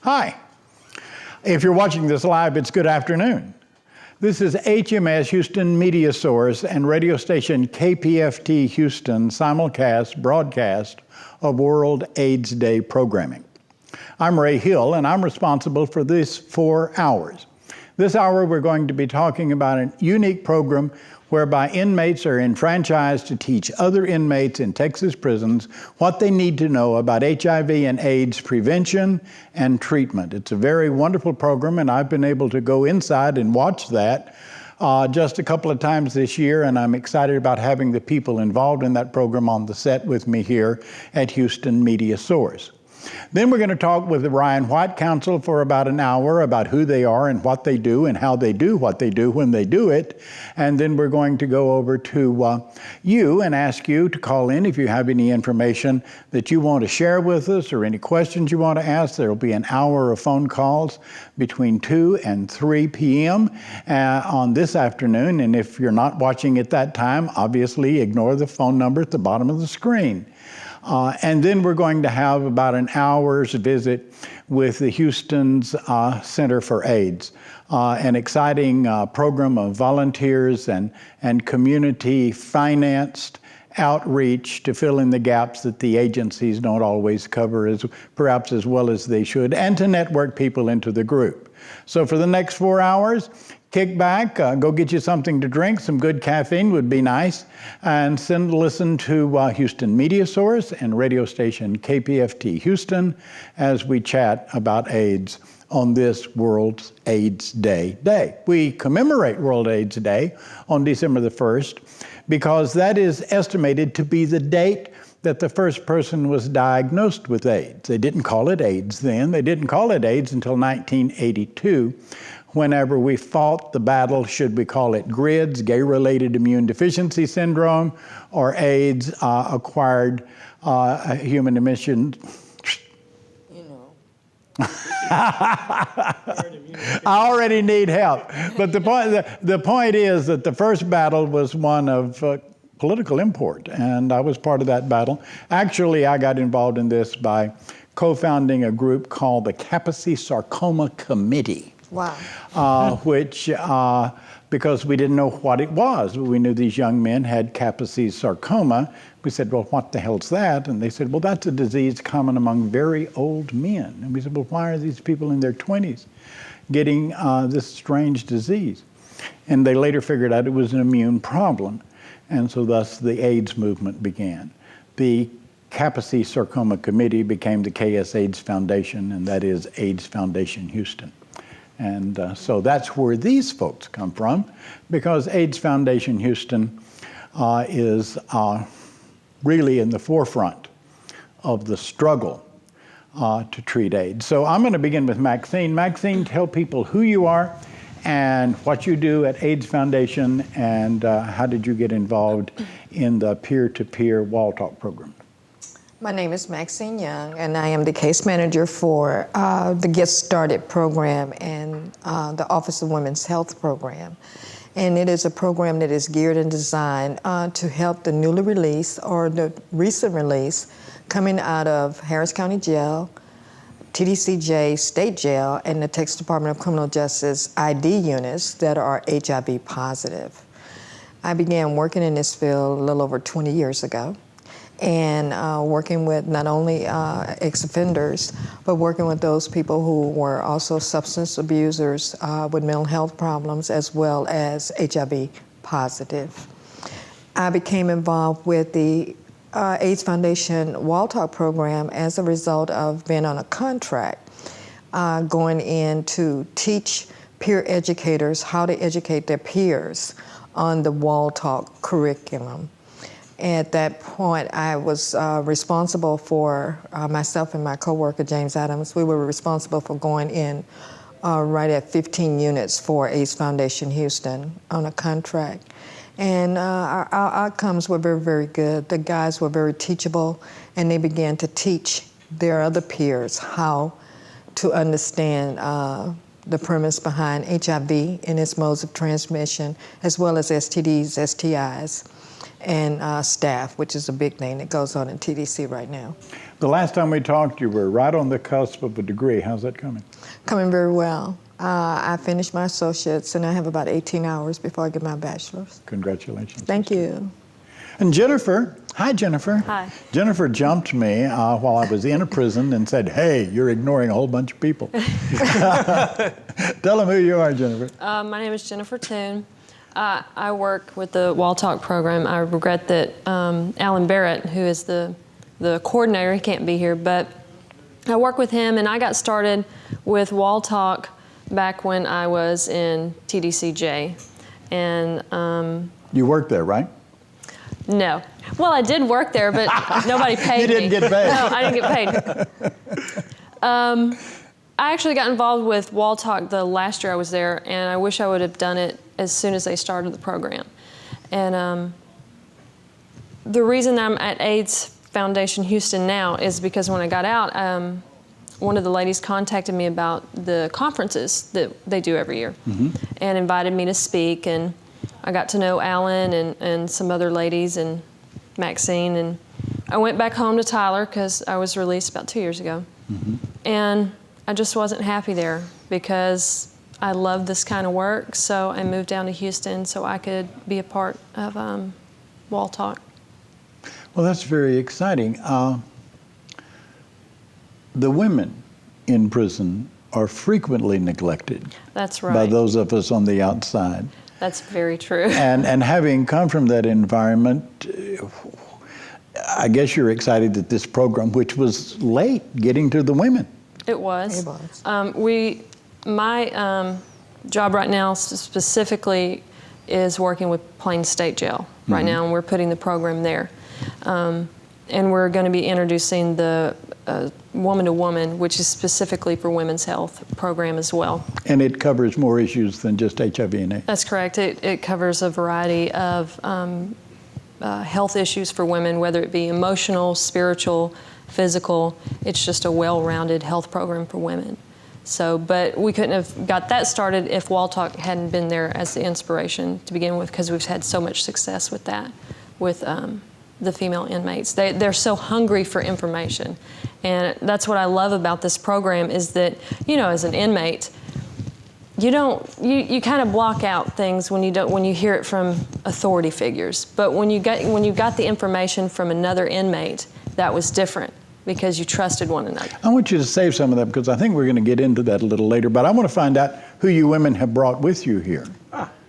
Hi. If you're watching this live, it's good afternoon. This is HMS Houston MediaSource and radio station KPFT Houston simulcast broadcast of World AIDS Day programming. I'm Ray Hill, and I'm responsible for this 4 hours. This hour, we're going to be talking about a unique program whereby inmates are enfranchised to teach other inmates in Texas prisons what they need to know about HIV and AIDS prevention and treatment. It's a very wonderful program, and I've been able to go inside and watch that just a couple of times this year, and I'm excited about having the people involved in that program on the set with me here at Houston MediaSource. Then we're going to talk with the Ryan White Council for about an hour about who they are and what they do and how they do what they do when they do it. And then we're going to go over to you and ask you to call in if you have any information that you want to share with us or any questions you want to ask. There will be an hour of phone calls between 2 and 3 p.m. On this afternoon. And if you're not watching at that time, obviously ignore the phone number at the bottom of the screen. And then we're going to have about an hour's visit with the Houston's Center for AIDS, an exciting program of volunteers and community-financed outreach to fill in the gaps that the agencies don't always cover perhaps as well as they should, and to network people into the group. So for the next 4 hours, kick back, go get you something to drink. Some good caffeine would be nice. And listen to Houston MediaSource and radio station KPFT Houston as we chat about AIDS on this World AIDS Day. We commemorate World AIDS Day on December the 1st because that is estimated to be the date that the first person was diagnosed with AIDS. They didn't call it AIDS then. They didn't call it AIDS until 1982. Whenever we fought the battle, should we call it GRIDS, gay-related immune deficiency syndrome, or AIDS, acquired human emission. You know. I already need help. But the point is that the first battle was one of political import, and I was part of that battle. Actually, I got involved in this by co-founding a group called the Kaposi Sarcoma Committee. Wow. Which, because we didn't know what it was, we knew these young men had Kaposi sarcoma. We said, well, what the hell's that? And they said, well, that's a disease common among very old men. And we said, well, why are these people in their 20s getting this strange disease? And they later figured out it was an immune problem. And so thus the AIDS movement began. The Kaposi Sarcoma Committee became the KS AIDS Foundation, and that is AIDS Foundation Houston. And so that's where these folks come from, because AIDS Foundation Houston is really in the forefront of the struggle to treat AIDS. So I'm going to begin with Maxine. Maxine, tell people who you are and what you do at AIDS Foundation, and how did you get involved in the peer-to-peer wall talk program? My name is Maxine Young, and I am the case manager for the Get Started program and the Office of Women's Health program. And it is a program that is geared and designed to help the newly released or the recent release coming out of Harris County Jail, TDCJ State Jail, and the Texas Department of Criminal Justice ID units that are HIV positive. I began working in this field a little over 20 years ago, and working with not only ex-offenders, but working with those people who were also substance abusers with mental health problems, as well as HIV positive. I became involved with the AIDS Foundation Wall Talk program as a result of being on a contract, going in to teach peer educators how to educate their peers on the Wall Talk curriculum. At that point, I was responsible for, myself and my coworker, James Adams, we were responsible for going in right at 15 units for AIDS Foundation Houston on a contract. And our outcomes were very, very good. The guys were very teachable, and they began to teach their other peers how to understand the premise behind HIV and its modes of transmission, as well as STDs, STIs. and staff, which is a big thing that goes on in TDC right now. The last time we talked, you were right on the cusp of a degree. How's that coming? Coming very well. I finished my associates, and I have about 18 hours before I get my bachelor's. Congratulations. Thank you. And Jennifer, hi Jennifer. Hi. Jennifer jumped me while I was in a prison and said, hey, you're ignoring a whole bunch of people. Tell them who you are, Jennifer. My name is Jennifer Toon. I work with the Wall Talk program. I regret that Alan Barrett, who is the coordinator, he can't be here, but I work with him, and I got started with Wall Talk back when I was in TDCJ. And you worked there, right? no. Well, I did work there, but nobody paid me. You didn't get paid. No, I didn't get paid. I actually got involved with Wall Talk the last year I was there, and I wish I would have done it as soon as they started the program. And the reason I'm at AIDS Foundation Houston now is because when I got out, one of the ladies contacted me about the conferences that they do every year, and invited me to speak, and I got to know Alan and some other ladies and Maxine, and I went back home to Tyler because I was released about 2 years ago. And I just wasn't happy there because I love this kind of work, so I moved down to Houston so I could be a part of Wall Talk. Well, that's very exciting. The women in prison are frequently neglected. That's right. By those of us on the outside. That's very true. And having come from that environment, I guess you're excited that this program, which was late getting to the women. It was. It was. My job right now specifically is working with Plain State Jail right now, and we're putting the program there. And we're going to be introducing the Woman to Woman, which is specifically for women's health program as well. And it covers more issues than just HIV and AIDS. That's correct. It covers a variety of health issues for women, whether it be emotional, spiritual, physical. It's just a well-rounded health program for women. So, but we couldn't have got that started if Wall Talk hadn't been there as the inspiration to begin with, because we've had so much success with that, with the female inmates. They're so hungry for information. And that's what I love about this program is that, you know, as an inmate, you kind of block out things when you hear it from authority figures. But when you got the information from another inmate, that was different because you trusted one another. I want you to save some of that because I think we're going to get into that a little later, but I want to find out who you women have brought with you here.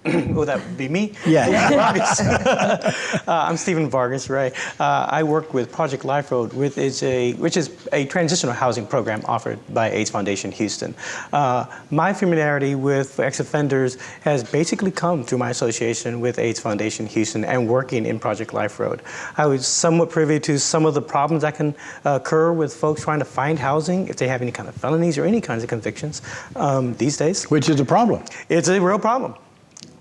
Will that be me? Yeah. I'm Stephen Vargas, right? I work with Project Life Road, which is a transitional housing program offered by AIDS Foundation Houston. My familiarity with ex-offenders has basically come through my association with AIDS Foundation Houston and working in Project Life Road. I was somewhat privy to some of the problems that can occur with folks trying to find housing if they have any kind of felonies or any kinds of convictions these days. Which is a problem. It's a real problem.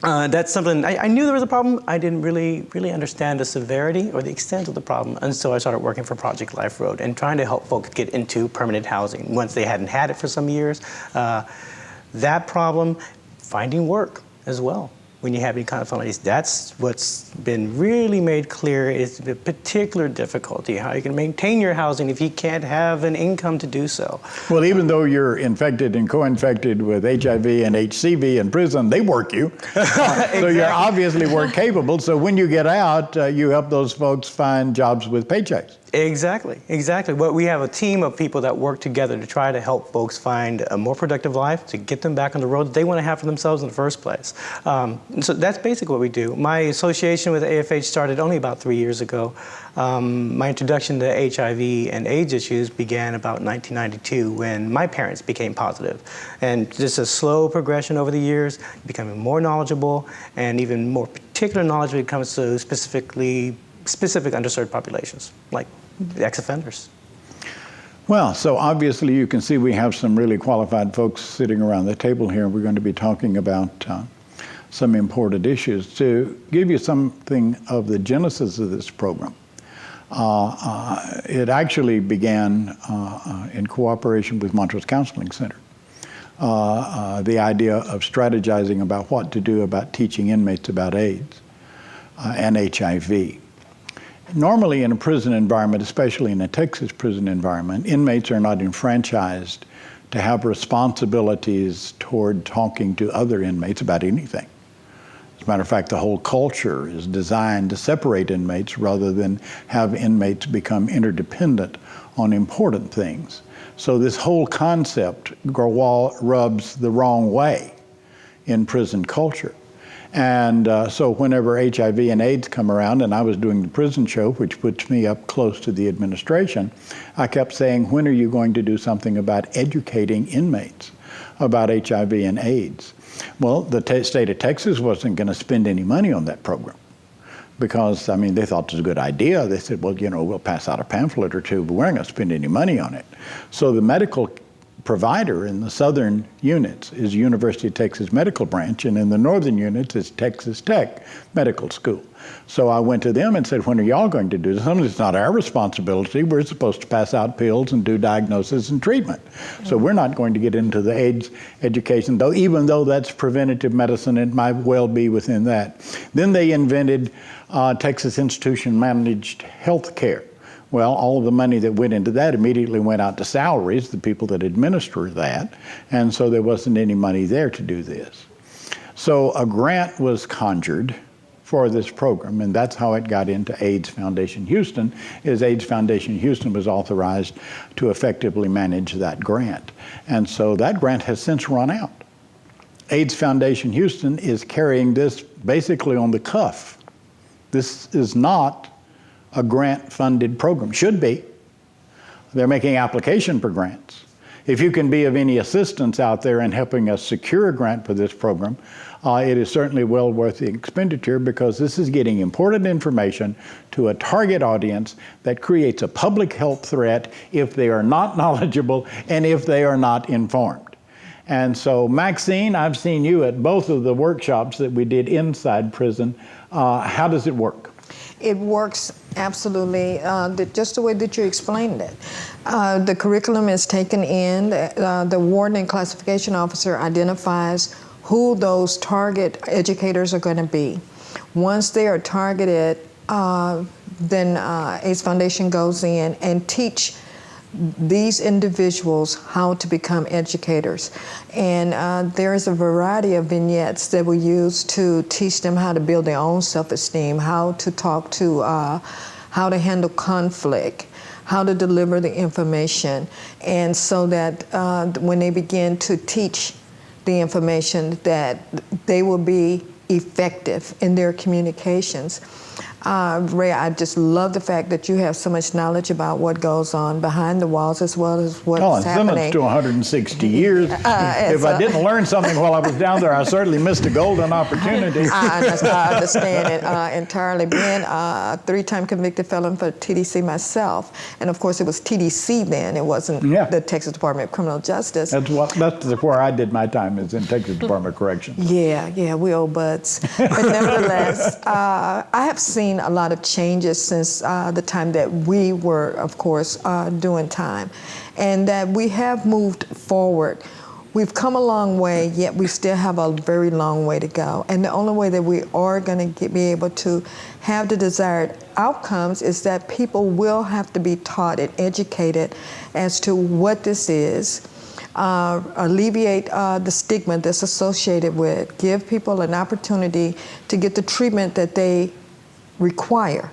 That's something, I knew there was a problem. I didn't really understand the severity or the extent of the problem. And so I started working for Project Life Road and trying to help folks get into permanent housing once they hadn't had it for some years. That problem, finding work as well. When you have any kind of felonies, that's what's been really made clear is the particular difficulty, how you can maintain your housing if you can't have an income to do so. Well, even though you're infected and co-infected with HIV and HCV in prison, they work you. So you're obviously work capable. So when you get out, you help those folks find jobs with paychecks. Exactly. Well, we have a team of people that work together to try to help folks find a more productive life, to get them back on the road that they want to have for themselves in the first place. So that's basically what we do. My association with AFH started only about 3 years ago. My introduction to HIV and AIDS issues began about 1992 when my parents became positive. And just a slow progression over the years, becoming more knowledgeable and even more particular knowledge when it comes to specific underserved populations, like ex-offenders. Well, so obviously you can see we have some really qualified folks sitting around the table here. We're going to be talking about some important issues. To give you something of the genesis of this program, it actually began in cooperation with Montrose Counseling Center. The idea of strategizing about what to do about teaching inmates about AIDS. and HIV. Normally in a prison environment, especially in a Texas prison environment, inmates are not enfranchised to have responsibilities toward talking to other inmates about anything. As a matter of fact, the whole culture is designed to separate inmates rather than have inmates become interdependent on important things. So this whole concept rubs the wrong way in prison culture. And so whenever HIV and AIDS come around, and I was doing the prison show, which puts me up close to the administration, I kept saying, when are you going to do something about educating inmates about HIV and AIDS? Well, the state of Texas wasn't going to spend any money on that program because, I mean, they thought it was a good idea. They said, well, you know, we'll pass out a pamphlet or two, but we're not going to spend any money on it. So the medical provider in the southern units is University of Texas Medical Branch, and in the northern units is Texas Tech Medical School. So I went to them and said, when are y'all going to do this? It's not our responsibility. We're supposed to pass out pills and do diagnosis and treatment. So we're not going to get into the AIDS education, though, even though that's preventative medicine, it might well be within that. Then they invented Texas Institution Managed Health Care. Well, all of the money that went into that immediately went out to salaries, the people that administer that, and so there wasn't any money there to do this. So a grant was conjured for this program, and that's how it got into AIDS Foundation Houston, is AIDS Foundation Houston was authorized to effectively manage that grant. And so that grant has since run out. AIDS Foundation Houston is carrying this basically on the cuff. This is not a grant-funded program. Should be. They're making application for grants. If you can be of any assistance out there in helping us secure a grant for this program, it is certainly well worth the expenditure because this is getting important information to a target audience that creates a public health threat if they are not knowledgeable and if they are not informed. And so, Maxine, I've seen you at both of the workshops that we did inside prison. How does it work? It works absolutely just the way that you explained it. The curriculum is taken in, the warden and classification officer identifies who those target educators are going to be. Once they are targeted, then AIDS Foundation goes in and teach these individuals how to become educators. And there is a variety of vignettes that we use to teach them how to build their own self-esteem, how to talk to, how to handle conflict, how to deliver the information, and so that when they begin to teach the information that they will be effective in their communications. Ray, I just love the fact that you have so much knowledge about what goes on behind the walls as well as what's happening. Sentenced to 160 years. If I didn't learn something while I was down there, I certainly missed a golden opportunity. I understand it entirely. Being a 3-time convicted felon for TDC myself, and of course it was TDC then, it wasn't the Texas Department of Criminal Justice. That's where I did my time, is in Texas Department of Corrections. Yeah, we old buds. But nevertheless, I have seen a lot of changes since the time that we were, of course, doing time, and that we have moved forward. We've come a long way, yet we still have a very long way to go. And the only way that we are going to be able to have the desired outcomes is that people will have to be taught and educated as to what this is, alleviate the stigma that's associated with, give people an opportunity to get the treatment that they require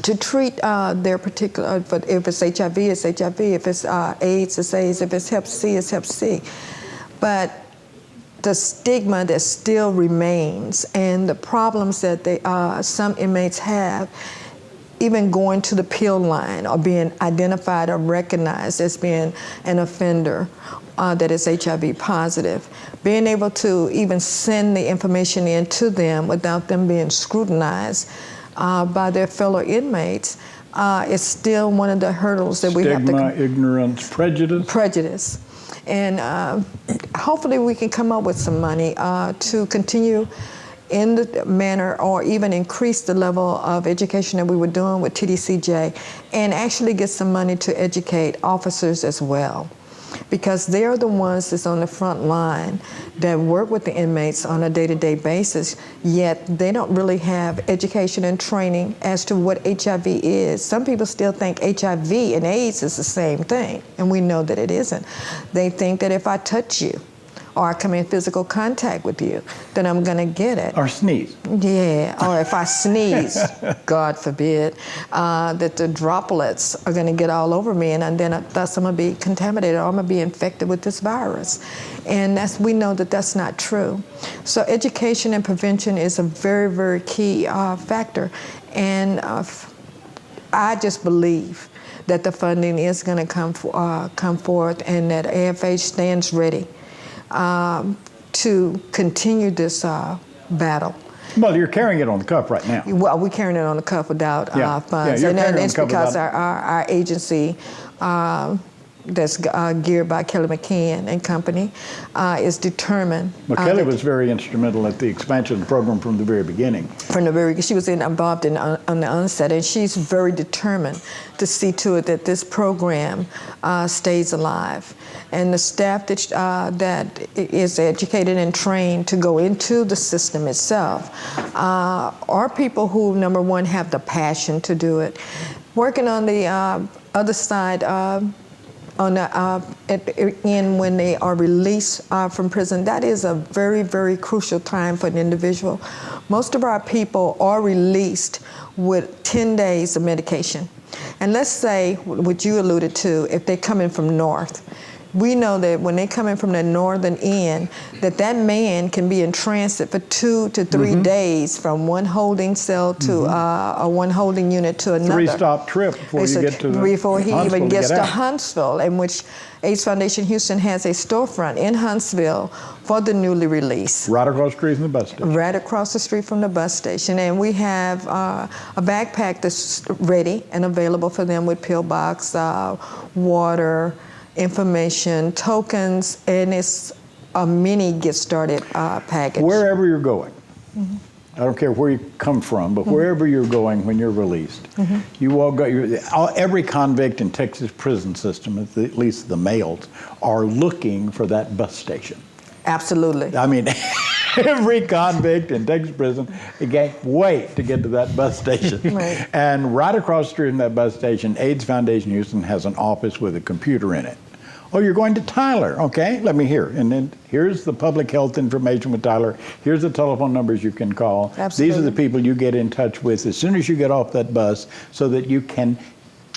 to treat their particular, but if it's HIV, it's HIV, if it's AIDS, it's AIDS, if it's Hep C, it's Hep C. But the stigma that still remains and the problems that some inmates have, even going to the pill line or being identified or recognized as being an offender that is HIV positive, being able to even send the information in to them without them being scrutinized by their fellow inmates is still one of the hurdles that we have to... Stigma, ignorance, prejudice. Prejudice. And hopefully we can come up with some money to continue in the manner or even increase the level of education that we were doing with TDCJ and actually get some money to educate officers as well. because they're the ones that's on the front line that work with the inmates on a day-to-day basis, yet they don't really have education and training as to what HIV is. Some people still think HIV and AIDS is the same thing, and we know that it isn't. They think that if I touch you, or I come in physical contact with you, then I'm gonna get it. Or sneeze. Yeah, or if I sneeze, God forbid, that the droplets are gonna get all over me, and then thus I'm gonna be contaminated, or I'm gonna be infected with this virus. And we know that that's not true. So education and prevention is a very, very key factor. And I just believe that the funding is gonna come forth, and that AFH stands ready to continue this battle. Well, you're carrying it on the cuff right now. Well, we're carrying it on the cuff without funds. Yeah, And it's because without... our agency that's geared by Kelly McCann and company is determined. Well, Kelly was very instrumental at the expansion of the program from the very beginning. She was involved on the onset, and she's very determined to see to it that this program stays alive. And the staff that is educated and trained to go into the system itself are people who, number one, have the passion to do it. Working on the other side, when they are released from prison, that is a very, very crucial time for an individual. Most of our people are released with 10 days of medication. And let's say, what you alluded to, if they're coming from north, we know that when they come in from the northern end, that man can be in transit for 2 to 3 days from one holding cell to one holding unit to another. 3-stop trip before you get to before he even gets to out. Huntsville, in which AIDS Foundation Houston has a storefront in Huntsville for the newly released. Right across the street from the bus station. Right across the street from the bus station. And we have a backpack that's ready and available for them with pillbox, water, information, tokens, and it's a mini Get Started package. Wherever you're going, I don't care where you come from, but wherever you're going when you're released, you all go. Every convict in Texas prison system, at least the males, are looking for that bus station. Absolutely. I mean, every convict in Texas prison, they can't wait to get to that bus station. Right. And right across the street from that bus station, AIDS Foundation Houston has an office with a computer in it. Oh, you're going to Tyler. Okay, let me hear. And then here's the public health information with Tyler. Here's the telephone numbers you can call. Absolutely. These are the people you get in touch with as soon as you get off that bus, so that you can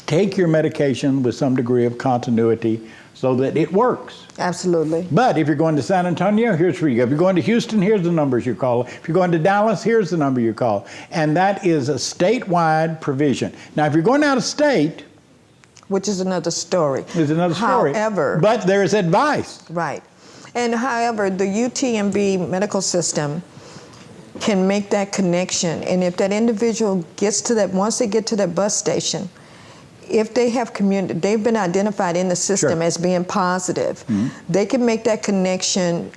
take your medication with some degree of continuity so that it works. Absolutely. But if you're going to San Antonio, here's where you go. If you're going to Houston, here's the numbers you call. If you're going to Dallas, here's the number you call. And that is a statewide provision. Now, if you're going out of state, which is another story. There's another story. However, but there's advice. Right. And however, the UTMB medical system can make that connection. And if that individual gets to that, once they get to that bus station, if they have they've been identified in the system as being positive, they can make that connection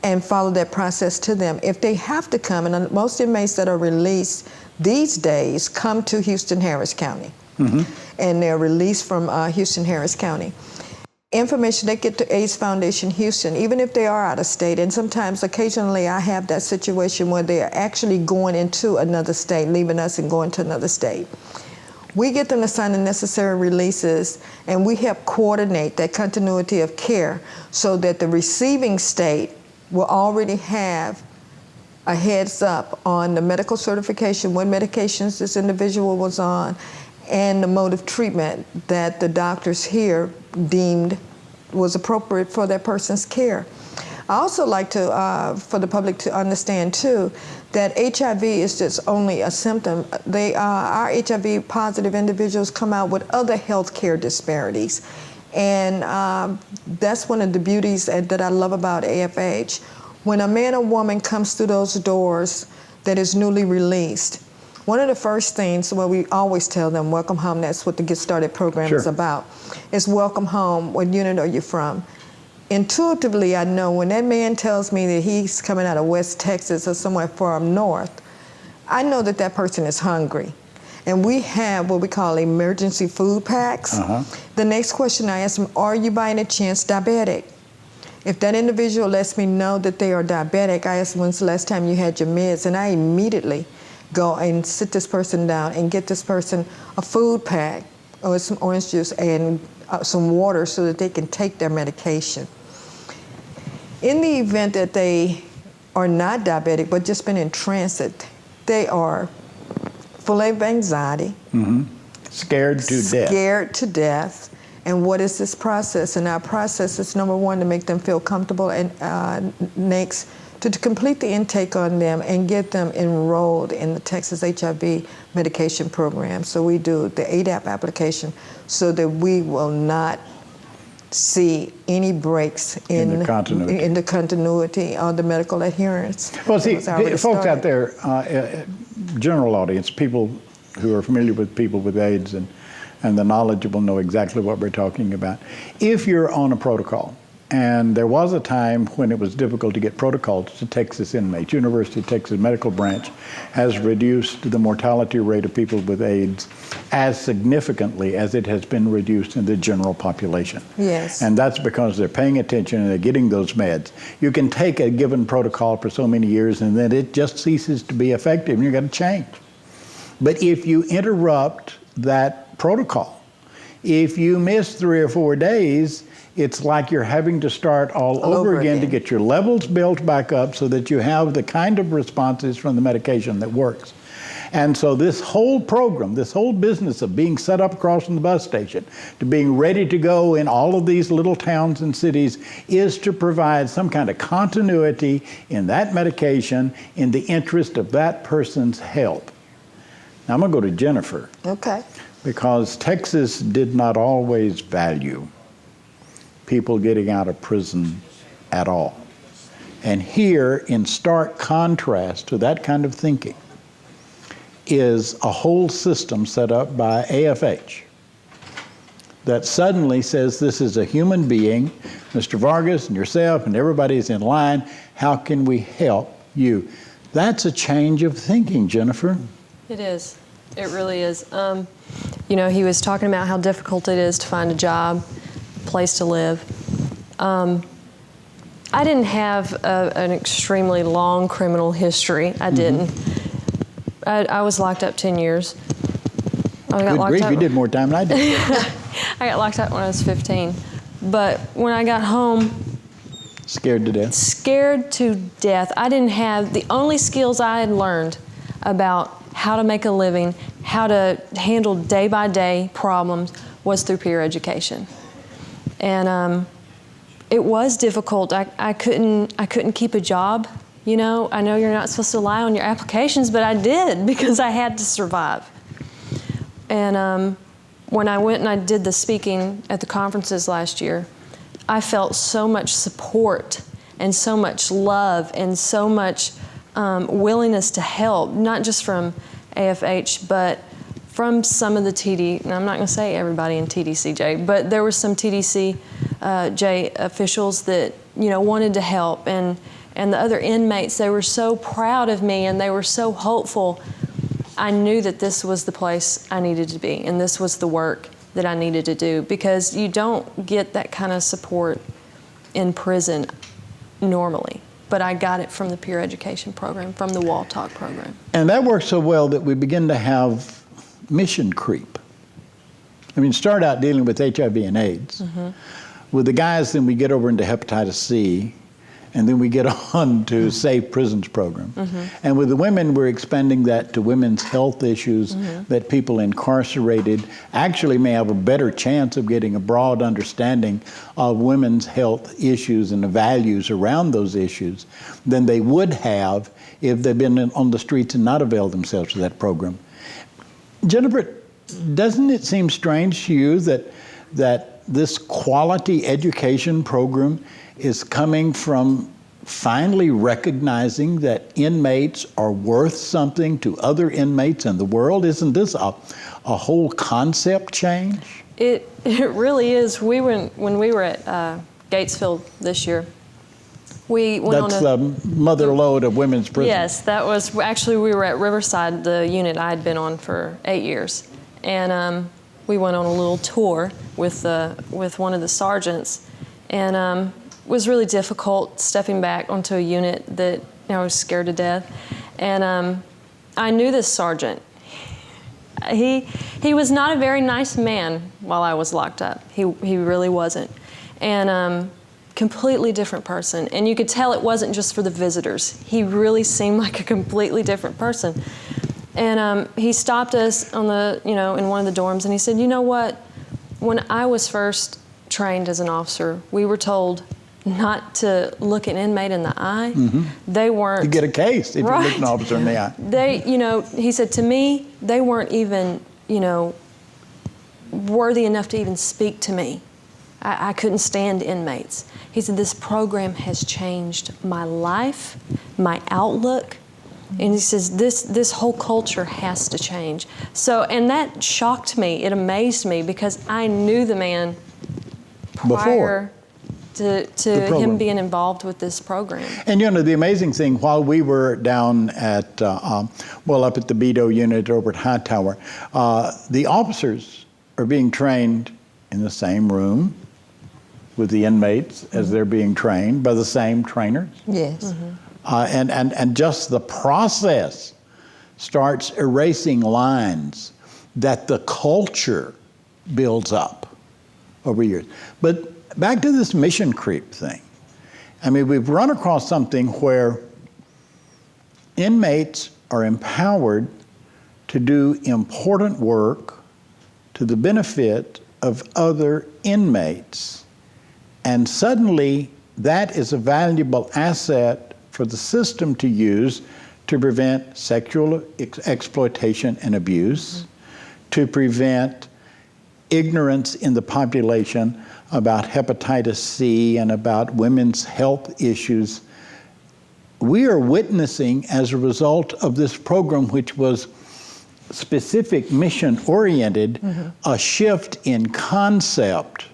and follow that process to them. If they have to come, and most inmates that are released these days come to Houston Harris County. And they're released from Houston Harris County. Information they get to AIDS Foundation Houston, even if they are out of state, and sometimes occasionally I have that situation where they are actually going into another state, leaving us and going to another state. We get them to sign the necessary releases, and we help coordinate that continuity of care so that the receiving state will already have a heads up on the medical certification, what medications this individual was on, and the mode of treatment that the doctors here deemed was appropriate for that person's care. I also like to, for the public to understand too, that HIV is just only a symptom. Our HIV positive individuals come out with other health care disparities. And that's one of the beauties that I love about AFH. When a man or woman comes through those doors that is newly released, one of the first things, well, we always tell them, welcome home, that's what the Get Started program is about, is welcome home, what unit are you from? Intuitively, I know when that man tells me that he's coming out of West Texas or somewhere far up north, I know that that person is hungry. And we have what we call emergency food packs. The next question I ask them, are you by any chance diabetic? If that individual lets me know that they are diabetic, I ask, when's the last time you had your meds? And I immediately go and sit this person down and get this person a food pack or some orange juice and some water so that they can take their medication. In the event that they are not diabetic but just been in transit, they are full of anxiety. Scared to death. Scared to death. And what is this process? And our process is, number one, to make them feel comfortable, and next, to complete the intake on them and get them enrolled in the Texas HIV medication program. So we do the ADAP application so that we will not see any breaks in the continuity or the medical adherence. Well, see, folks out there, general audience, people who are familiar with people with AIDS and the knowledgeable know exactly what we're talking about. If you're on a protocol, and there was a time when it was difficult to get protocols to Texas inmates, University of Texas Medical Branch has reduced the mortality rate of people with AIDS as significantly as it has been reduced in the general population. Yes. And that's because they're paying attention and they're getting those meds. You can take a given protocol for so many years and then it just ceases to be effective and you've got to change. But if you interrupt that protocol, if you miss 3 or 4 days, it's like you're having to start all over again to get your levels built back up so that you have the kind of responses from the medication that works. And so this whole program, this whole business of being set up across from the bus station to being ready to go in all of these little towns and cities is to provide some kind of continuity in that medication in the interest of that person's health. Now I'm going to go to Jennifer. Okay. Because Texas did not always value people getting out of prison at all. And here, in stark contrast to that kind of thinking, is a whole system set up by AFH that suddenly says this is a human being, Mr. Vargas and yourself and everybody's in line, how can we help you? That's a change of thinking, Jennifer. It is. It really is. You know, he was talking about how difficult it is to find a job, place to live. I didn't have an extremely long criminal history. I didn't. I was locked up 10 years. Good grief, you did more time than I did. I got locked up when I was 15. But when I got home... Scared to death? Scared to death. I didn't have... The only skills I had learned about how to make a living, how to handle day-by-day problems was through peer education. And it was difficult. I couldn't keep a job. You know, I know you're not supposed to lie on your applications, but I did because I had to survive. And when I went and I did the speaking at the conferences last year, I felt so much support and so much love and so much willingness to help, not just from AFH, but from some of the TD, and I'm not going to say everybody in TDCJ, but there were some TDCJ officials that, you know, wanted to help, and the other inmates, they were so proud of me and they were so hopeful. I knew that this was the place I needed to be and this was the work that I needed to do, because you don't get that kind of support in prison normally. But I got it from the peer education program, from the Wall Talk program. And that works so well that we begin to have mission creep. I mean, start out dealing with HIV and AIDS. With the guys, then we get over into hepatitis C, and then we get on to Safe Prisons program. And with the women, we're expanding that to women's health issues, that people incarcerated actually may have a better chance of getting a broad understanding of women's health issues and the values around those issues than they would have if they'd been on the streets and not availed themselves of that program. Jennifer, doesn't it seem strange to you that this quality education program is coming from finally recognizing that inmates are worth something to other inmates in the world? Isn't this a whole concept change? It really is. When we were at Gatesville this year, We went That's on the mother lode of women's prison. Yes, that was actually, we were at Riverside, the unit I had been on for 8 years, and we went on a little tour with one of the sergeants, and it was really difficult stepping back onto a unit that I was scared to death, and I knew this sergeant. He was not a very nice man while I was locked up. He really wasn't, and completely different person. And you could tell it wasn't just for the visitors. He really seemed like a completely different person. And he stopped us on in one of the dorms, and he said, "You know what? When I was first trained as an officer, we were told not to look an inmate in the eye." They weren't. You get a case if you look an officer in the eye. He said, to me, they weren't even, worthy enough to even speak to me. I couldn't stand inmates. He said, this program has changed my life, my outlook. And he says, this whole culture has to change. So, and that shocked me. It amazed me because I knew the man prior to him being involved with this program. And the amazing thing, while we were down at, up at the Beto unit over at Hightower, the officers are being trained in the same room with the inmates as they're being trained by the same trainers. Yes. And just the process starts erasing lines that the culture builds up over years. But back to this mission creep thing. I mean, we've run across something where inmates are empowered to do important work to the benefit of other inmates. And suddenly, that is a valuable asset for the system to use to prevent sexual exploitation and abuse, to prevent ignorance in the population about hepatitis C and about women's health issues. We are witnessing, as a result of this program, which was specific mission-oriented, a shift in concept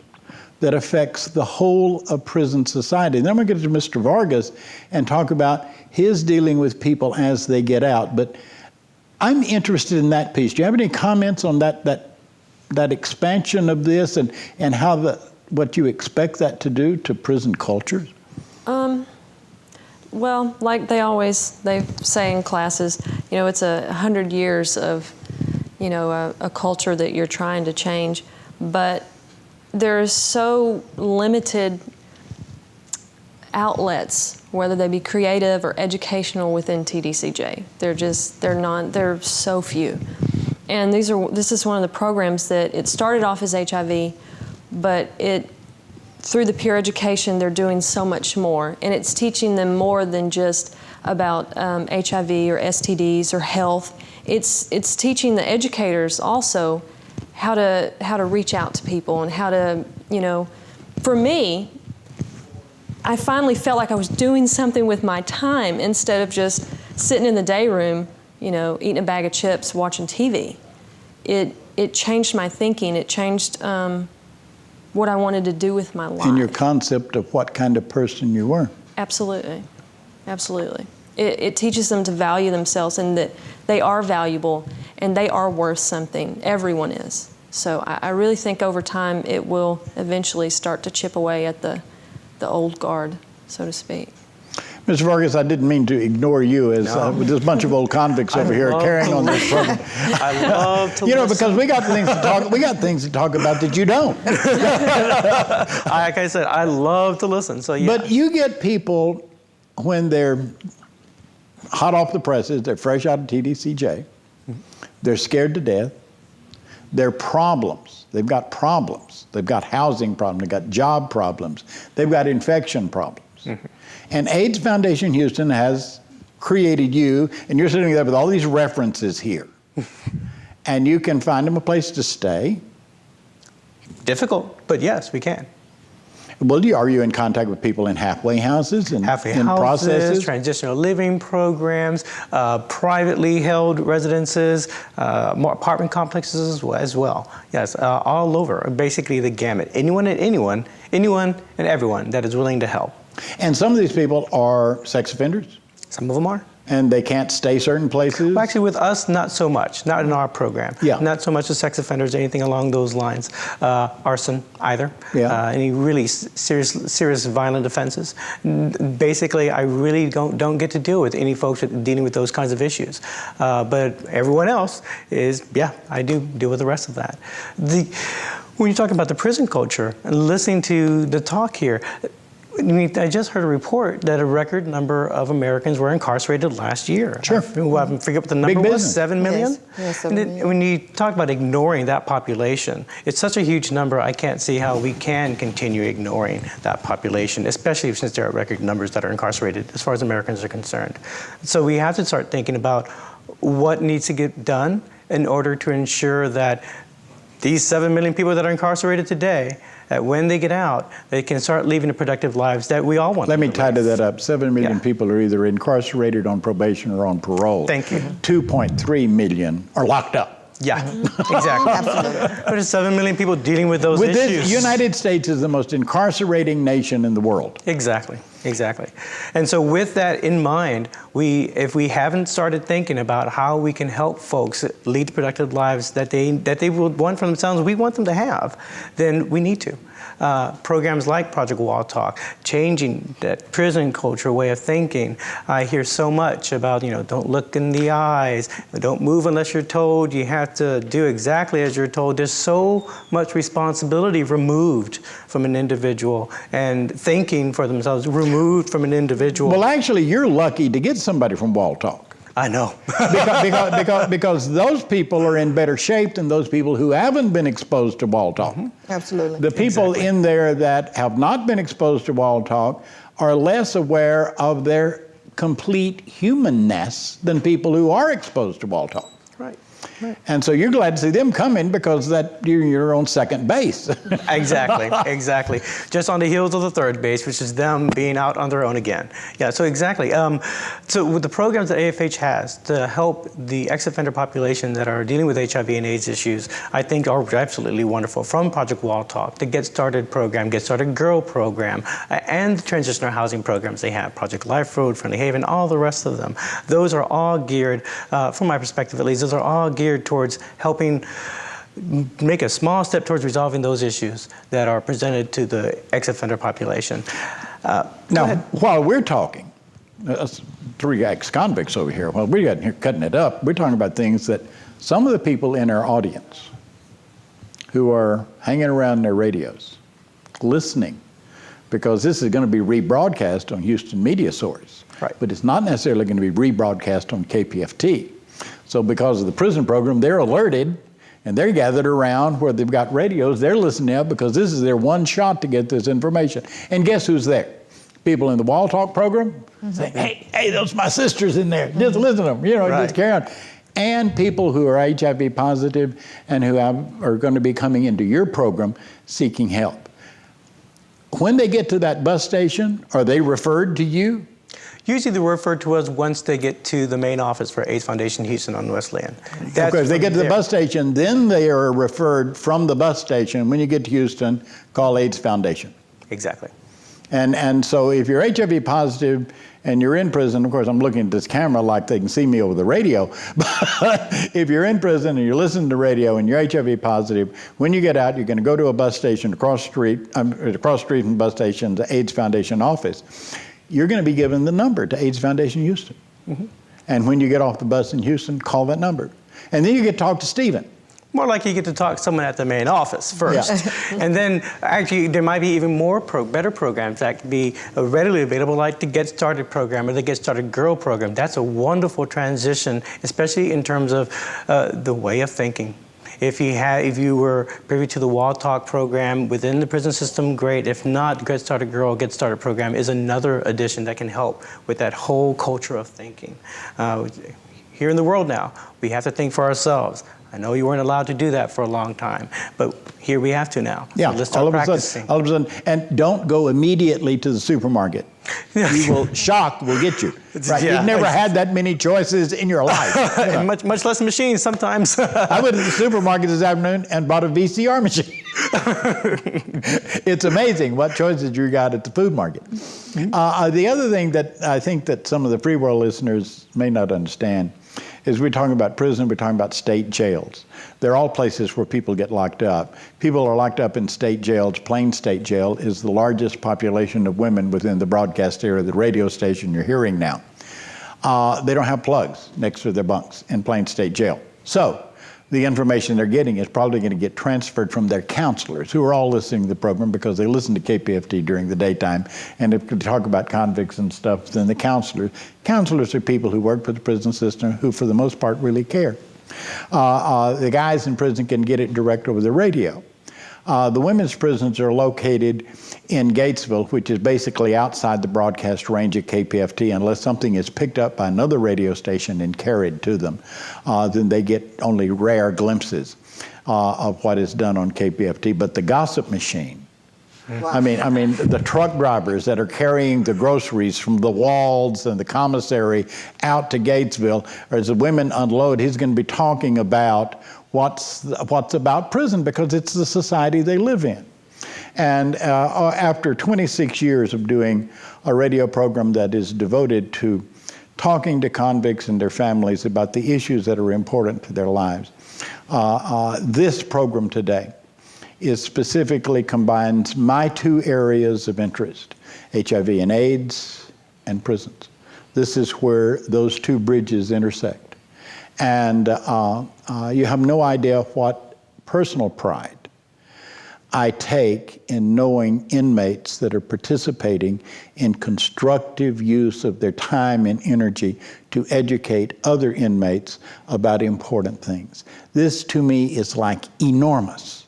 that affects the whole of prison society. And then we're going to get to Mr. Vargas and talk about his dealing with people as they get out. But I'm interested in that piece. Do you have any comments on that expansion of this and how what you expect that to do to prison cultures? Well, like they say in classes, it's 100 years of, a culture that you're trying to change, but there's so limited outlets, whether they be creative or educational, within TDCJ. They're so few. And this is one of the programs that it started off as HIV, but through the peer education, they're doing so much more. And it's teaching them more than just about HIV or STDs or health. It's teaching the educators also how to reach out to people and how to, for me, I finally felt like I was doing something with my time instead of just sitting in the day room, eating a bag of chips, watching TV. It changed my thinking. It changed what I wanted to do with my life. And your concept of what kind of person you were. Absolutely. Absolutely. It teaches them to value themselves and that they are valuable and they are worth something. Everyone is. So I really think over time it will eventually start to chip away at the old guard, so to speak. Mr. Vargas, I didn't mean to ignore you as with this bunch of old convicts over here carrying on this program. I love to listen. Because we got things to talk. We got things to talk about that you don't. Like I said, I love to listen. So yeah. But you get people when they're hot off the presses, they're fresh out of TDCJ, they're scared to death. They're problems. They've got problems. They've got housing problems. They've got job problems. They've got infection problems. And AIDS Foundation Houston has created you, and you're sitting there with all these references here. And you can find them a place to stay. Difficult, but yes, we can. Well, are you in contact with people in halfway houses and halfway in houses, processes? transitional living programs, privately held residences, more apartment complexes as well. Yes, all over, basically the gamut. Anyone and everyone that is willing to help. And some of these people are sex offenders, Some of them are. and they can't stay certain places. Well, actually, with us, not so much. Not in our program. Yeah. Not so much as sex offenders, anything along those lines. Arson, either. Yeah. Any really serious violent offenses. Basically, I really don't get to deal with any folks dealing with those kinds of issues. But everyone else is, yeah, I do deal with the rest of that. When you're talking about the prison culture and listening to the talk here, I just heard a report that a record number of Americans were incarcerated last year. Sure. I forget what the number Big was, business. 7 million? Yes, 7 million. When you talk about ignoring that population, it's such a huge number, I can't see how we can continue ignoring that population, especially since there are record numbers that are incarcerated as far as Americans are concerned. So we have to start thinking about what needs to get done in order to ensure that these 7 million people that are incarcerated today, that when they get out, they can start living the productive lives that we all want. Let me them to tie to live. that up. 7 million Yeah. people are either incarcerated on probation or on parole. Thank you. 2.3 million are locked up. Yeah, exactly. There's 7 million people dealing with those With issues. this, United States is the most incarcerating nation in the world. Exactly. And so with that in mind, if we haven't started thinking about how we can help folks lead productive lives that they would want for themselves, we want them to have, then we need to. Programs like Project WAD Talk, changing that prison culture way of thinking. I hear so much about, don't look in the eyes, don't move unless you're told, you have to do exactly as you're told. There's so much responsibility removed from an individual, and thinking for themselves removed from an individual. Well, actually, you're lucky to get somebody from WAD Talk. I know. because those people are in better shape than those people who haven't been exposed to WAD Talk. Absolutely. The people Exactly. in there that have not been exposed to WAD Talk are less aware of their complete humanness than people who are exposed to WAD Talk. Right. And so you're glad to see them coming because that you're on second base. Exactly. Just on the heels of the third base, which is them being out on their own again. Yeah, so exactly. So with the programs that AFH has to help the ex-offender population that are dealing with HIV and AIDS issues, I think are absolutely wonderful. From Project WAD Talk, the Get Started program, Get Started Girl program, and the transitional housing programs they have, Project Life Road, Friendly Haven, all the rest of them. Those are all geared, from my perspective at least, those are all geared towards helping make a small step towards resolving those issues that are presented to the ex-offender population. Now, while we're talking, us three ex-convicts over here, while we're here cutting it up, we're talking about things that some of the people in our audience who are hanging around their radios, listening, because this is going to be rebroadcast on Houston MediaSource, Right. but it's not necessarily going to be rebroadcast on KPFT. So because of the prison program, they're alerted and they're gathered around where they've got radios. They're listening up because this is their one shot to get this information. And guess who's there? People in the WAD Talk program saying, hey, those are my sisters in there. Just listen to them, Right. just carry on. And people who are HIV positive and who are going to be coming into your program seeking help. When they get to that bus station, are they referred to you? Usually they're referred to us once they get to the main office for AIDS Foundation Houston on Wesleyan. Because they get to the bus station, then they are referred from the bus station. When you get to Houston, call AIDS Foundation. Exactly. And so if you're HIV positive and you're in prison, of course I'm looking at this camera like they can see me over the radio, but if you're in prison and you're listening to radio and you're HIV positive, when you get out, you're going to go to a bus station across the street from the bus station, the AIDS Foundation office. You're going to be given the number to AIDS Foundation Houston. And when you get off the bus in Houston, call that number. And then you get to talk to Stephen. More like you get to talk to someone at the main office first. Yeah. And then actually there might be even more better programs that can be readily available, like the Get Started program or the Get Started Girl program. That's a wonderful transition, especially in terms of the way of thinking. If you were privy to the WAD Talk program within the prison system, great. If not, Get Started Girl, Get Started program is another addition that can help with that whole culture of thinking. Here in the world now, we have to think for ourselves. I know you weren't allowed to do that for a long time, but here we have to now. Yeah, so let's start practicing. All of a sudden, and don't go immediately to the supermarket. Shock will get you. Right? Yeah. You've never had that many choices in your life. And much less machines sometimes. I went to the supermarket this afternoon and bought a VCR machine. It's amazing what choices you got at the food market. The other thing that I think that some of the free world listeners may not understand is we're talking about prison, we're talking about state jails. They're all places where people get locked up. People are locked up in state jails. Plain State Jail is the largest population of women within the broadcast area of the radio station you're hearing now. They don't have plugs next to their bunks in Plain State Jail. So the information they're getting is probably going to get transferred from their counselors, who are all listening to the program because they listen to KPFT during the daytime. And if we talk about convicts and stuff, then the counselors are people who work for the prison system who, for the most part, really care. The guys in prison can get it direct over the radio. The women's prisons are located in Gatesville, which is basically outside the broadcast range of KPFT. Unless something is picked up by another radio station and carried to them, then they get only rare glimpses of what is done on KPFT. But the gossip machine, wow. I mean, the truck drivers that are carrying the groceries from the walls and the commissary out to Gatesville, as the women unload, he's going to be talking about what's about prison, because it's the society they live in. And after 26 years of doing a radio program that is devoted to talking to convicts and their families about the issues that are important to their lives, this program today is specifically combines my two areas of interest, HIV and AIDS and prisons. This is where those two bridges intersect. And you have no idea what personal pride I take in knowing inmates that are participating in constructive use of their time and energy to educate other inmates about important things. This to me is like enormous.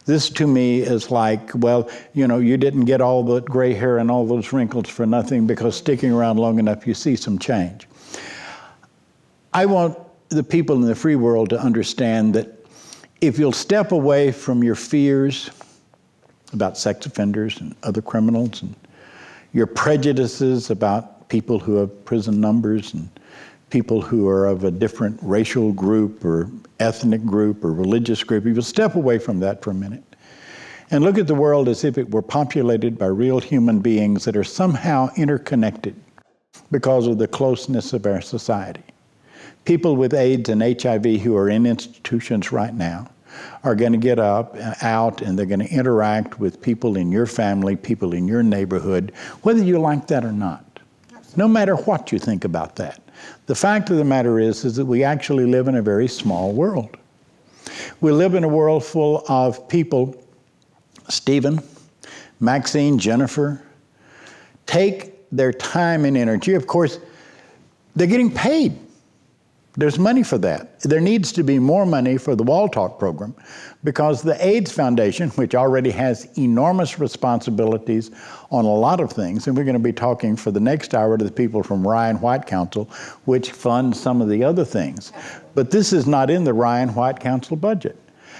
This to me is like, well, you know, you didn't get all the gray hair and all those wrinkles for nothing, because sticking around long enough, you see some change. I want the people in the free world to understand that if you'll step away from your fears about sex offenders and other criminals, and your prejudices about people who have prison numbers and people who are of a different racial group or ethnic group or religious group, if you'll step away from that for a minute and look at the world as if it were populated by real human beings that are somehow interconnected because of the closeness of our society. People with AIDS and HIV who are in institutions right now are going to get out, and they're going to interact with people in your family, people in your neighborhood, whether you like that or not. No matter what you think about that. The fact of the matter is that we actually live in a very small world. We live in a world full of people, Stephen, Maxine, Jennifer, take their time and energy. Of course, they're getting paid. There's money for that. There needs to be more money for the Wall Talk program, because the AIDS Foundation, which already has enormous responsibilities on a lot of things, and we're going to be talking for the next hour to the people from Ryan White Council, which funds some of the other things. But this is not in the Ryan White Council budget.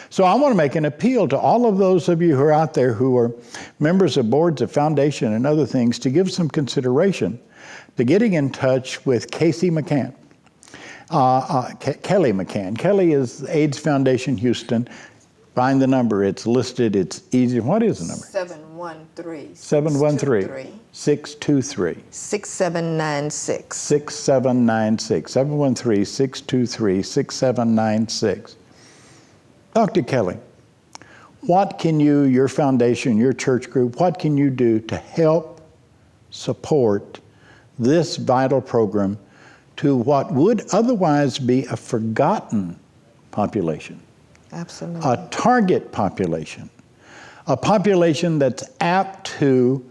So I want to make an appeal to all of those of you who are out there who are members of boards of foundation and other things to give some consideration to getting in touch with Casey McCann. Kelly McCann. Kelly is AIDS Foundation Houston. Find the number. It's listed. It's easy. What is the number? 713. 713. 623. 6796. 6796. 713 623 6796. Dr. Kelly, what can you, your foundation, your church group, what can you do to help support this vital program to what would otherwise be a forgotten population? Absolutely. A target population, a population that's apt to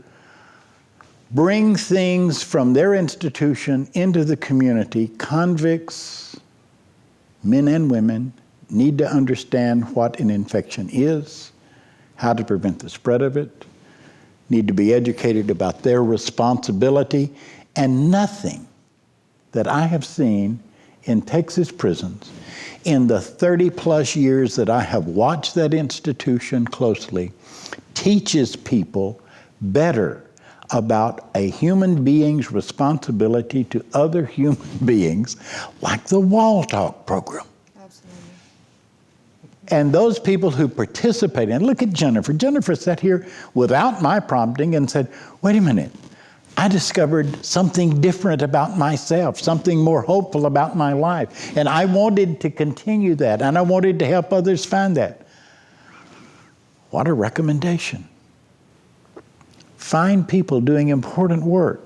bring things from their institution into the community. Convicts, men and women, need to understand what an infection is, how to prevent the spread of it, need to be educated about their responsibility, and nothing that I have seen in Texas prisons, in the 30 plus years that I have watched that institution closely, teaches people better about a human being's responsibility to other human beings, like the Wall Talk program. Absolutely. And those people who participate, and look at Jennifer. Jennifer sat here without my prompting and said, wait a minute, I discovered something different about myself, something more hopeful about my life. And I wanted to continue that, and I wanted to help others find that. What a recommendation. Find people doing important work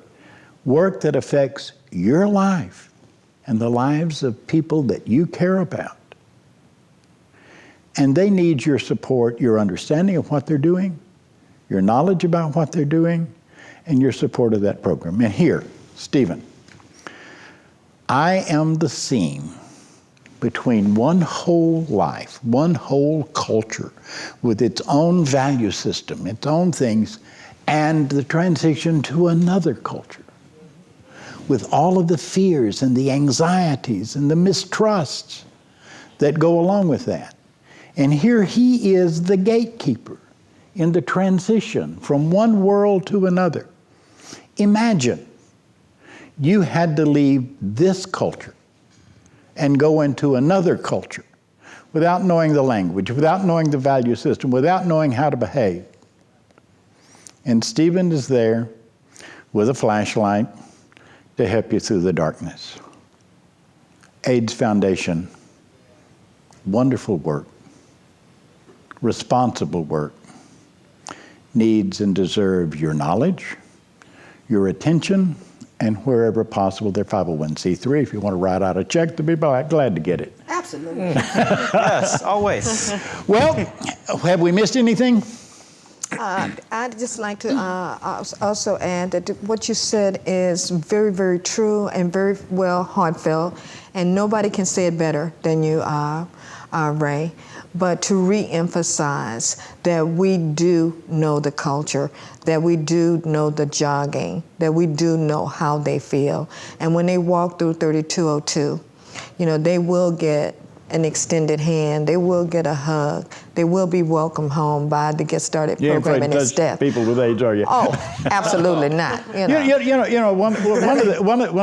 that affects your life and the lives of people that you care about. And they need your support, your understanding of what they're doing, your knowledge about what they're doing, and your support of that program. And here, Stephen, I am the seam between one whole life, one whole culture with its own value system, its own things, and the transition to another culture with all of the fears and the anxieties and the mistrusts that go along with that. And here he is, the gatekeeper in the transition from one world to another. Imagine you had to leave this culture and go into another culture without knowing the language, without knowing the value system, without knowing how to behave. And Stephen is there with a flashlight to help you through the darkness. AIDS Foundation, wonderful work, responsible work, needs and deserve your knowledge, your attention, and wherever possible, they're 501c3. If you want to write out a check, they'll be glad to get it. Absolutely. Yes, always. Well, have we missed anything? I'd just like to also add that what you said is very, very true and very well heartfelt, and nobody can say it better than you, Ray. But to re-emphasize that we do know the culture, that we do know the jogging, that we do know how they feel. And when they walk through 3202, they will get an extended hand, they will get a hug, they will be welcomed home by the Get Started program and its staff. People with AIDS, are you? Oh, absolutely not. One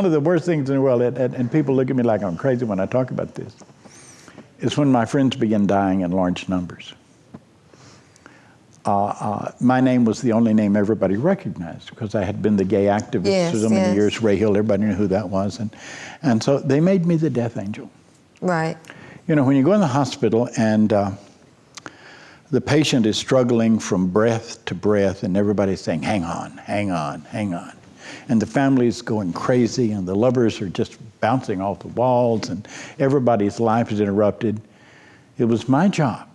of the worst things in the world, and people look at me like I'm crazy when I talk about this, is when my friends began dying in large numbers. My name was the only name everybody recognized because I had been the gay activist for so many years. Ray Hill, everybody knew who that was. And so they made me the death angel. Right. When you go in the hospital and the patient is struggling from breath to breath and everybody's saying, hang on, hang on, hang on. And the family's going crazy and the lovers are just bouncing off the walls and everybody's life is interrupted. It was my job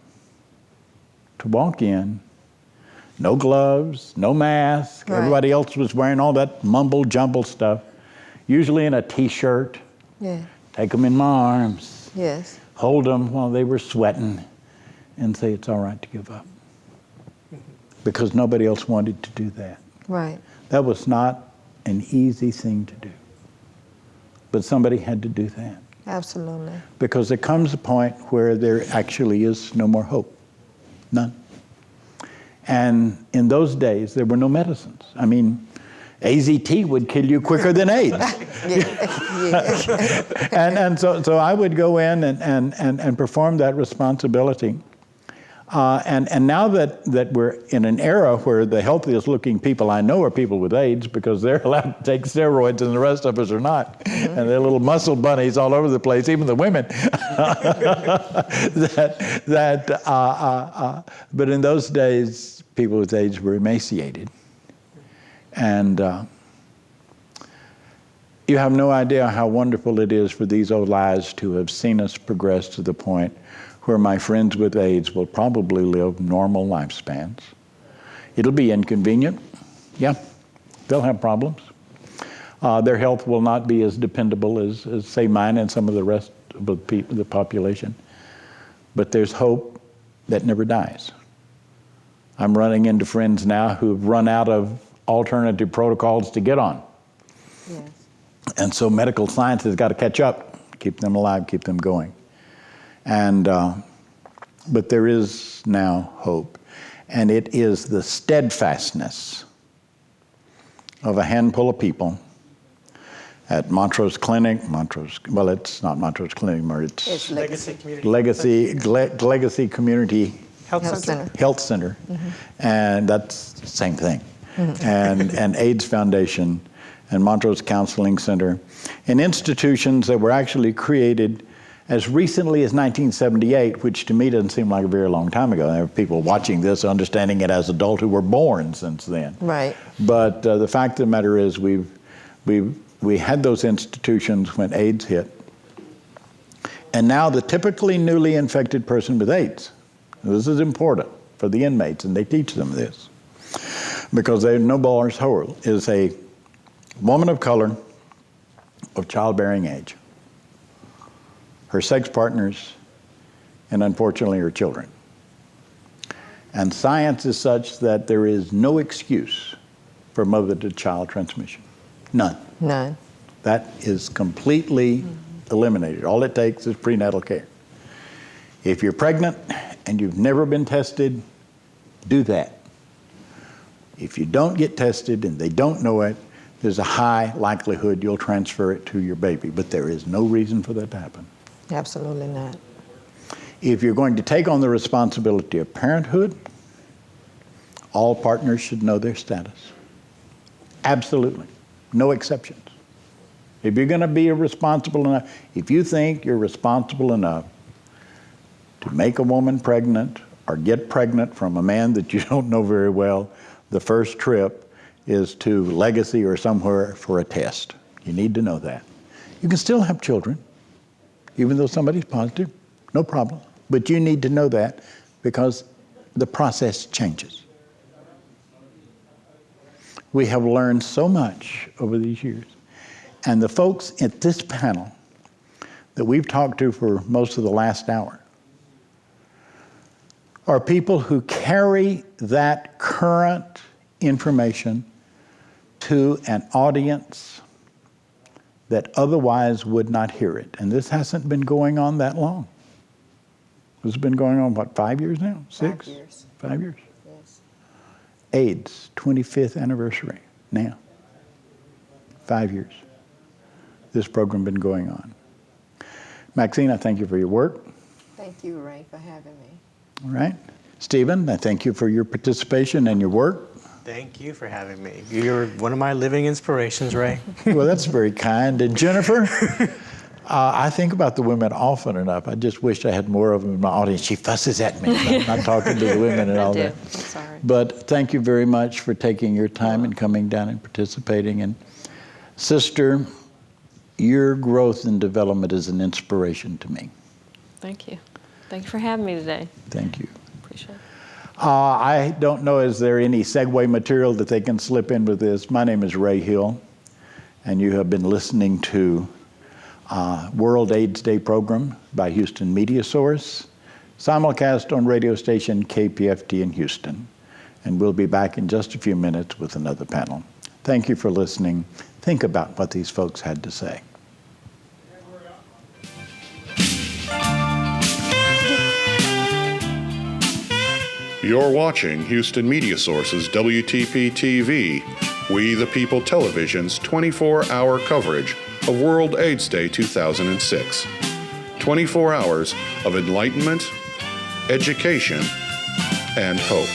to walk in, no gloves, no mask. Right. Everybody else was wearing all that mumble jumble stuff, usually in a t-shirt. Yeah. Take them in my arms. Yes. Hold them while they were sweating and say it's all right to give up. Because nobody else wanted to do that. Right. That was not an easy thing to do. But somebody had to do that. Absolutely. Because there comes a point where there actually is no more hope. None. And in those days, there were no medicines. I mean, AZT would kill you quicker than AIDS. And so I would go in and perform that responsibility. And now that we're in an era where the healthiest looking people I know are people with AIDS because they're allowed to take steroids and the rest of us are not. Mm-hmm. And they're little muscle bunnies all over the place, even the women. But in those days, people with AIDS were emaciated. And you have no idea how wonderful it is for these old lives to have seen us progress to the point where my friends with AIDS will probably live normal lifespans. It'll be inconvenient. Yeah, they'll have problems. Their health will not be as dependable as say, mine and some of the rest of the population. But there's hope that never dies. I'm running into friends now who've run out of alternative protocols to get on. Yes. And so medical science has got to catch up, keep them alive, keep them going. And but there is now hope, and it is the steadfastness of a handful of people at Montrose Clinic. Well, it's not Montrose Clinic anymore. It's Legacy Community Legacy Community Health Center. Health Center, and that's the same thing. And AIDS Foundation and Montrose Counseling Center, and institutions that were actually created as recently as 1978, which to me doesn't seem like a very long time ago. There are people watching this understanding it as adults who were born since then. Right. But the fact of the matter is we had those institutions when AIDS hit. And now the typically newly infected person with AIDS, this is important for the inmates, and they teach them this, because they know Baller's Hole is a woman of color of childbearing age, her sex partners, and unfortunately her children. And science is such that there is no excuse for mother-to-child transmission. None. None. That is completely eliminated. All it takes is prenatal care. If you're pregnant and you've never been tested, do that. If you don't get tested and they don't know it, there's a high likelihood you'll transfer it to your baby, but there is no reason for that to happen. Absolutely not. If you're going to take on the responsibility of parenthood, all partners should know their status. Absolutely. No exceptions. If you're going to be responsible enough, if you think you're responsible enough to make a woman pregnant or get pregnant from a man that you don't know very well, the first trip is to Legacy or somewhere for a test. You need to know that. You can still have children, even though somebody's positive, no problem. But you need to know that because the process changes. We have learned so much over these years. And the folks at this panel that we've talked to for most of the last hour are people who carry that current information to an audience that otherwise would not hear it. And this hasn't been going on that long. This has been going on, what, 5 years now? 6? 5 years. 5 years. Yes. AIDS, 25th anniversary now. 5 years. This program been going on. Maxine, I thank you for your work. Thank you, Ray, for having me. All right. Stephen, I thank you for your participation and your work. Thank you for having me. You're one of my living inspirations, Ray. Well, that's very kind. And Jennifer, I think about the women often enough. I just wish I had more of them in my audience. She fusses at me about not talking to the women and all I do. that. I'm sorry. But thank you very much for taking your time and coming down and participating. And sister, your growth and development is an inspiration to me. Thank you. Thank you for having me today. Thank you. Appreciate it. I don't know, is there any segue material that they can slip in with this? My name is Ray Hill, and you have been listening to World AIDS Day program by Houston MediaSource, simulcast on radio station KPFT in Houston. And we'll be back in just a few minutes with another panel. Thank you for listening. Think about what these folks had to say. You're watching Houston MediaSource's WTP-TV, We the People Television's 24-hour coverage of World AIDS Day 2006. 24 hours of enlightenment, education, and hope.